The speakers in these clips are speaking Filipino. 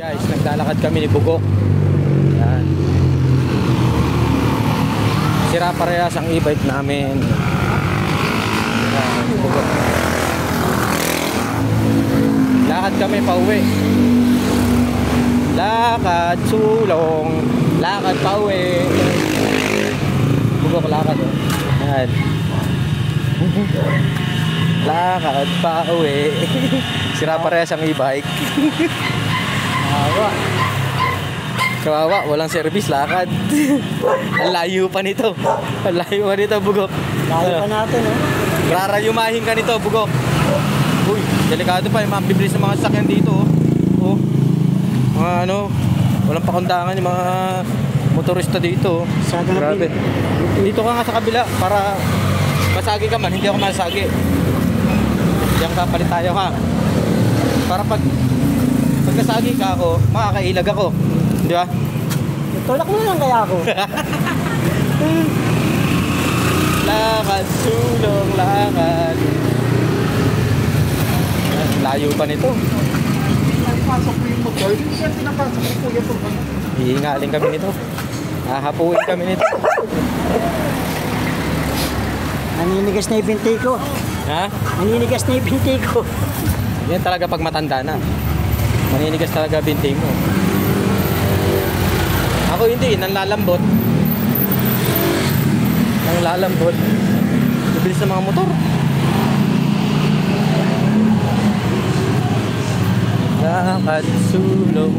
Guys, naglalakad kami ni Bugok. Yan. Sira parehas ang e-bike namin. Yan, Bugok. Lakad kami pa uwi. Lakad, sulong. Lakad pa uwi. Bugok, lakad oh. Yan. Lakad pa uwi. Sira parehas ang e-bike. Kawawa, walang service, lakad. Ang layo pa nito. Ang layo pa nito, Bugok. Layo pa natin, oh. Rarayumahin ka nito, Bugok. Uy, delikado pa yung mga biblis ng mga sasakyan dito, oh. Mga ano, walang pakundangan yung mga motorista dito. Grabe. Dito ka nga sa kabila para masagi ka man, hindi ako masagi. Diyan ka, palit tayo ha. Para pagkasagi ka ako, makakailag ako. Di ba? Tulak mo lang kaya ako. Lakad, sulong, lakad. Layo pa nito. Pinapasok mo yung motor. Hindi siya pinapasok mo kuya po. Hihingaling kami nito. Hahapuin kami nito. Naninigas na yung binti ko. Ha? Naninigas na yung binti ko. Yan talaga pag matanda na. Maninigas talaga binti mo. Ako hindi, nanlalambot. Nanlalambot. Mabilis ng mga motor. Lakad, sulong.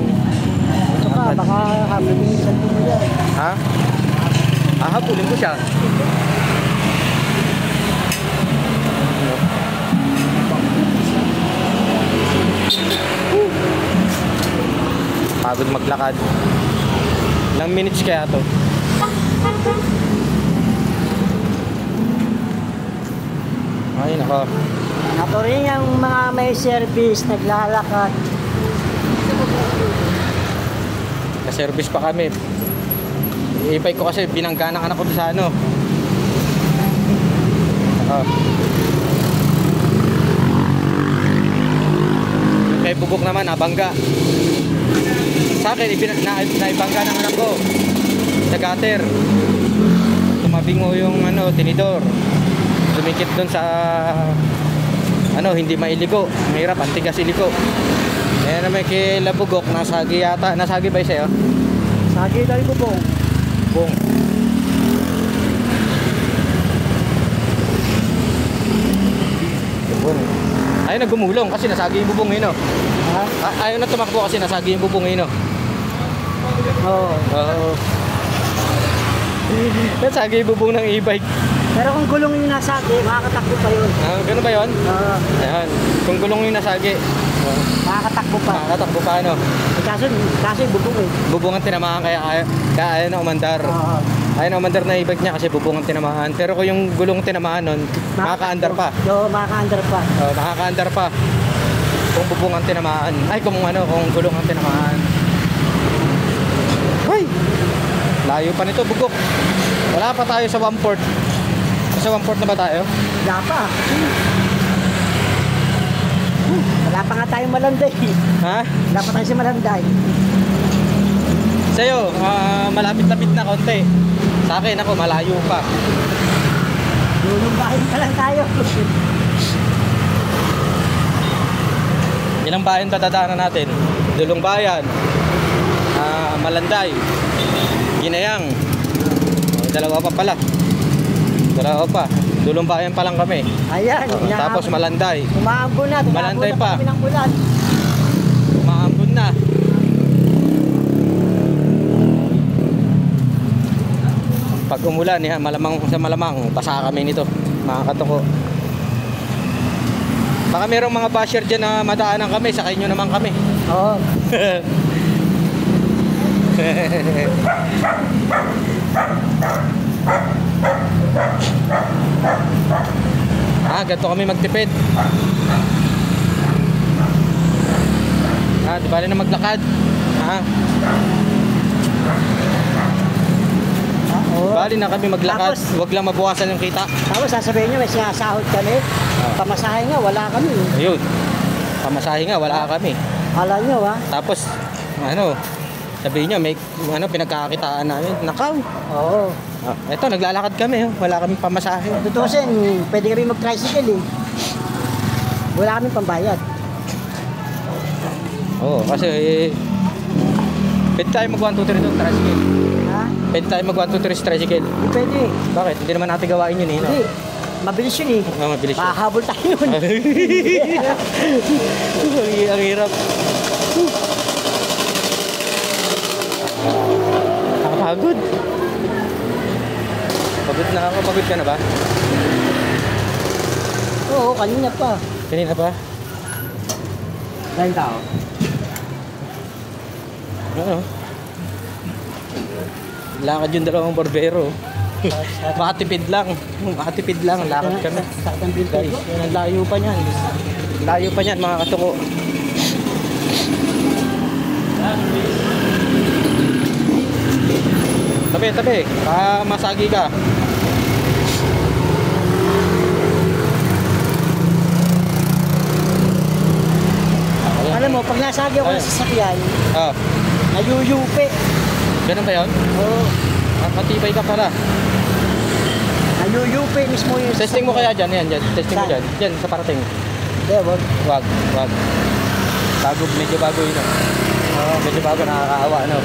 Ito ka, baka habulin sa mo yan. Ha? Hahabulin ko siya. Pagod maglakad. Ilang minutes kaya to? Ay nako. Ako rin yung mga may service, naglalakad. Ka-service pa kami. I-bike ko kasi binangga ng anak ko sa ano. Kay Bugok naman, nabangga. Sa akin, naibangga ng anak ko. Sa gutter. Tumabingo yung ano, tinidor. Dumikit doon sa ano, hindi mailigo. Mahirap, antigas iliko. Ayan naman kay Bugok, nasagi yata. Nasagi ba yung sa'yo? Sagi dahil ko po. Bong. Bong. Ayaw na gumulong kasi nasagi yung bubong yun, oh. Ha? Ayaw na tumakbo kasi nasagi yung bubong yun, oh. Oo. Oo. Nasagi yung bubong ng e-bike. Pero kung gulong yung nasagi, makakatakbo pa yun. Ganun ba yun? Oo. Ayan. Kung gulong yung nasagi, Makakatakbo pa. makakatakbo pa, ano. Kaso yung bubong eh. Bubong ang tinamaan kaya ayaw na umandar. Oo. Ayaw na umandar na e-bike niya kasi bubong ang tinamaan. Pero kung yung gulong tinamaan nun, makaka-andar pa. Oo, makaka-andar pa. Makaka-andar pa. Kung bubong ang tinamaan. Ay, kung ano, kung gulong ang tinamaan. Ay! Layo pa nito, Bugok. Wala pa tayo sa 1/4. Sa 1/4 na ba tayo? Wala pa. Wala pa nga tayong Malanday. Ha? Wala pa tayo sa Malanday. Sa'yo, malapit-lapit na konti. Sa akin, ako, malayo pa. Dulong bahay pa lang tayo. Ilang bayan tatadaanan natin? Dulong Bayan, Malanday, Ginayang. Dalawa pa pala. Dalawa pa. Dulong Bayan pa lang kami. Ayan. Tapos Malanday. Umaambon na. Malanday pa. Kami ng ulan. Umaambon na. Pag umulan, malamang sa malamang, basa kami nito. Mga katuko. Baka mayroong mga basher dyan na madaanan kami, sakay nyo naman kami. Oo. Ganito kami magtipid. Di bali na maglakad. Bali na kami maglakad. Tapos, wag lang mabukasan yung kita. Tapos sasabihin nyo, may sinasahod kami. Pamasahe nga, wala kami. Ayun. Pamasahe nga, wala kami. Alam nyo ha. Tapos, ano, sabihin nyo, may ano, pinagkakakitaan namin. Nakaw. Oo. Ito, naglalakad kami. Oh. Wala kaming pamasahe. Tutusin, pwede ka rin mag-tricycle eh. Wala kaming pambayad. Oo, kasi pwede tayo mag 1, 2, 3 doon, tricycle. Ha? Pwede tayo mag 1, 2, 3 tricycle. Hindi pwede. Bakit? Hindi naman natin gawain yun eh. No? Hindi. Mabilis yun eh. Oh, mabilis yun. Mahahabol tayo nun. Ang hirap. Nakapagod. Pagod na ako. Pagod ka na ba? Oo, kanina pa. Kanina pa? Dahil tao. Ano? Lakad yung dalawang barbero. Makatipid lang. Makatipid lang. Lakad kami. Sakit ang binti Guys, ko. yan ang layo pa niyan. Layo pa niyan mga katuko. Tabi, tabi. Masagi ka. Alam mo, pag nasagi ako ng sasakyan, Ah, nayuyupi. ganun ba yun? Oo. Matibay ka pala. Nayuyupi mismo yung Testing mo kaya dyan, yan, dyan. Testing mo Saan? dyan. Dyan, sa parating. Hindi, wag. Wag, wag. Medyo bago yun. Oh, medyo bago, nakakaawa, no?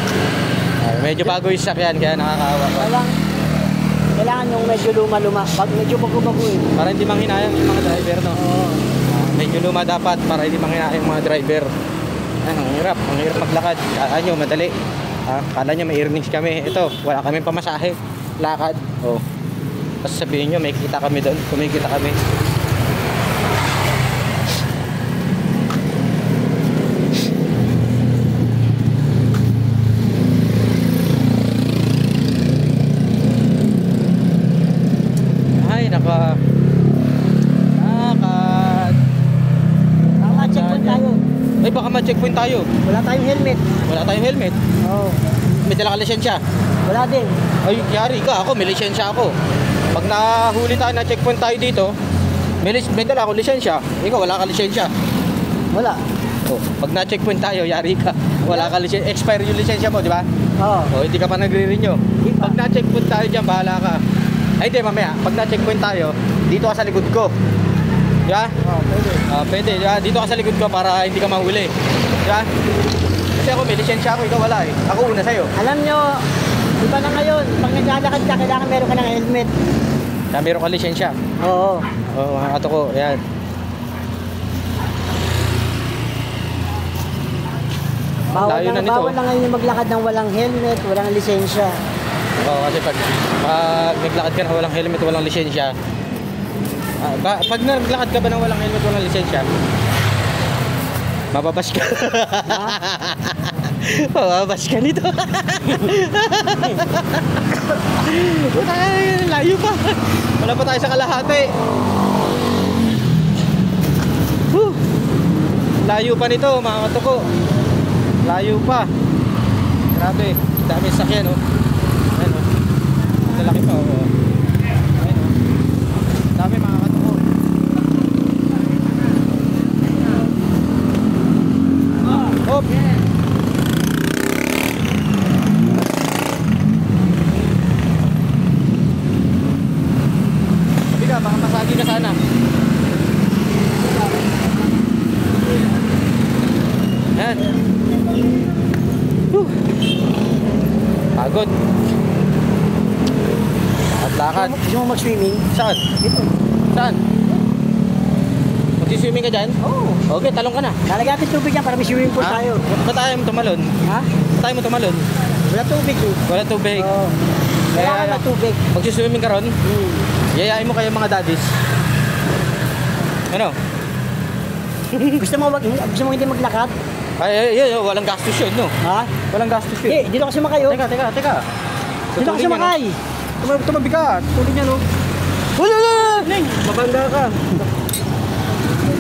Medyo bago yung sakyan, kaya nakakaawa. Kailangan yung medyo luma-luma. Pag medyo bago-bago eh. Para hindi manghinayang yung mga driver, no? Oo. Medyo luma dapat para hindi manghinayang yung mga driver. Ang hirap maglakad. Kala nyo, madali. Kala nyo may earnings kami. Ito, wala kaming pamasahe. Lakad. Oh. Tapos sabihin nyo, may kita kami doon. Kumikita kami. Ay, lakad. Tama, checkpoint tayo. Ay, baka ma-checkpoint tayo. Wala tayong helmet. Wala tayong helmet. Oo. May dala ka lisensya. Wala din. Ay, yari ka. Ako, may lisensya ako. Pag nahuli tayo na checkpoint tayo dito, may dala akong lisensya. Ikaw, wala ka lisensya. Wala. Oh, pag na-checkpoint tayo, yari ka. Wala ka lisensya. Expire yung lisensya mo, di ba? Oo. Oh, hindi ka pa nagre-renew. Pag na-checkpoint tayo dyan, bahala ka. Ay, hindi, mamaya. Pag na-checkpoint tayo, dito ka sa likod ko. Di ba? Oo, pwede. Pwede, di ba? Dito ka sa likod ko para hindi ka mahuli. Di ba? Kasi ako, may lisensya ako, ikaw wala eh. Ako una sa'yo. Alam nyo, iba na ngayon. Pag naglalakad ka, kailangan meron ka ng helmet. Kaya meron ka lisensya. Oo. Oo, mga katuko, yan. Layo na nito. Bawal na ngayon yung maglakad ng walang helmet, walang lisensya. Oo, kasi pag naglakad ka na walang helmet, walang lisensya. Pag naglakad ka ba ng walang helmet, walang lisensya, mababas ka. Mababas ka nito. Ay, layo pa. Wala pa tayo sa kalahati. Whew. Layo pa nito, mga katuko. Layo pa. Grabe, dami sakyan, oh. Ayan, oh. Lalaki pa, oh. Ayan, oh. Dami, mga katuko. Hop. Sabi ka, baka masagi ka sana. Ayan. Pagod. At lakad. Gusto mo mag-swimming? Saan? Dito. Saan? Mag-swimming ka dyan? Oo. Okay, talong ka na. Lalagyan natin tubig yan para may swimming pool Ha? tayo. Ba't tayo mo tumalon? Ha? Ba't tayo mo tumalon? Wala tubig eh. Wala tubig. Oo. Kailangan na tubig. Mag-swimming ka ron? Yayain mo kayo mga daddies. Ano? Gusto mo hindi maglakad? Ay, walang gastos yun, no? Ha? Walang gastos yun. Eh, dito kasi makayo. Teka. Dito kasi makay. Tumabi ka. Tuloy niya, no? Wala! Neng, mabangga ka.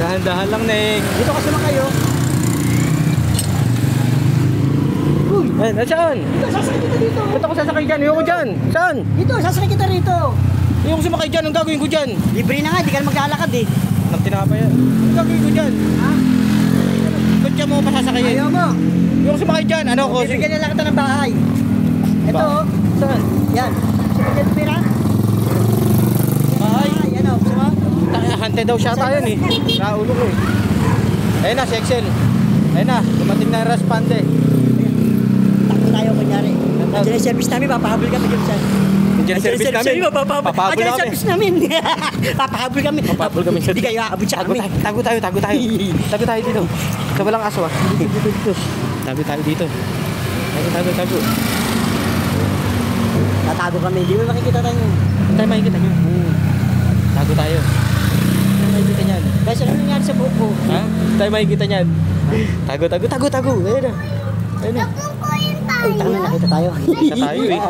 Dahan-dahan lang, Neng. Dito kasi makayo. Uy, Ay, saan? dito, sasakay kita dito. Ba't ako sasakay dyan? Ayoko dyan. Saan? Dito, sasakay kita rito. Ayoko sumakay dyan. Ang gagawin ko dyan? Libre na nga, di ka na maglalakad eh. Nang tinapay yan. Ang gagawin ko dyan? Ha? Ba't dyan mo pasasakayin? Ayaw mo. Yung sumakay dyan, ano ko? Bibigyan na lang kita ng bahay. Ito, oh. Saan? Yan. Gusto mo dyan pera? Bahay. Yan, oh. Gusto mo? Hante daw siya tayo eh. Naulo ko eh. Ayun na, si Excel. Ayun na, dumating na yung raspande. Takbo tayo kunyari. Nandiyan yung service namin, papahabol kami dyan saan. Nandiyan ang service namin. Papahabol Papahabol yung kami. service namin. Papahabol kami. Papahabol kami. Hindi kayo aabot sa amin. Tago tayo. Tago tayo dito. Sa walang aso ah. Tago tayo dito. Tago. Tatago kami, hindi mo makikita tayo. Tayo makikita nyo. Tago tayo. Tayo makikita nyan. Kasi ano nangyari sa buhok ko? Ha? Tayo makikita nyan. Tago. Ayun na. Ay, tama, nakita tayo. Nakita tayo eh.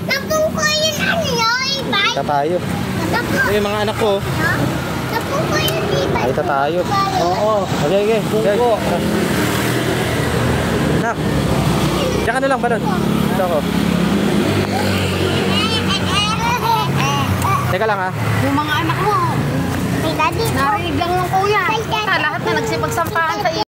Napong ko yun ano yun, bye? Nakita tayo. Ito yung mga anak ko. Napong ko yun, di ba? Nakita tayo. Oo. Okay. Bungo. Nak. Diyan ka na lang, balon. Ito ako. Teka lang ha. Yung mga anak mo, narinig lang ng kuya. Lahat na nagsipagsampahan sa iyo.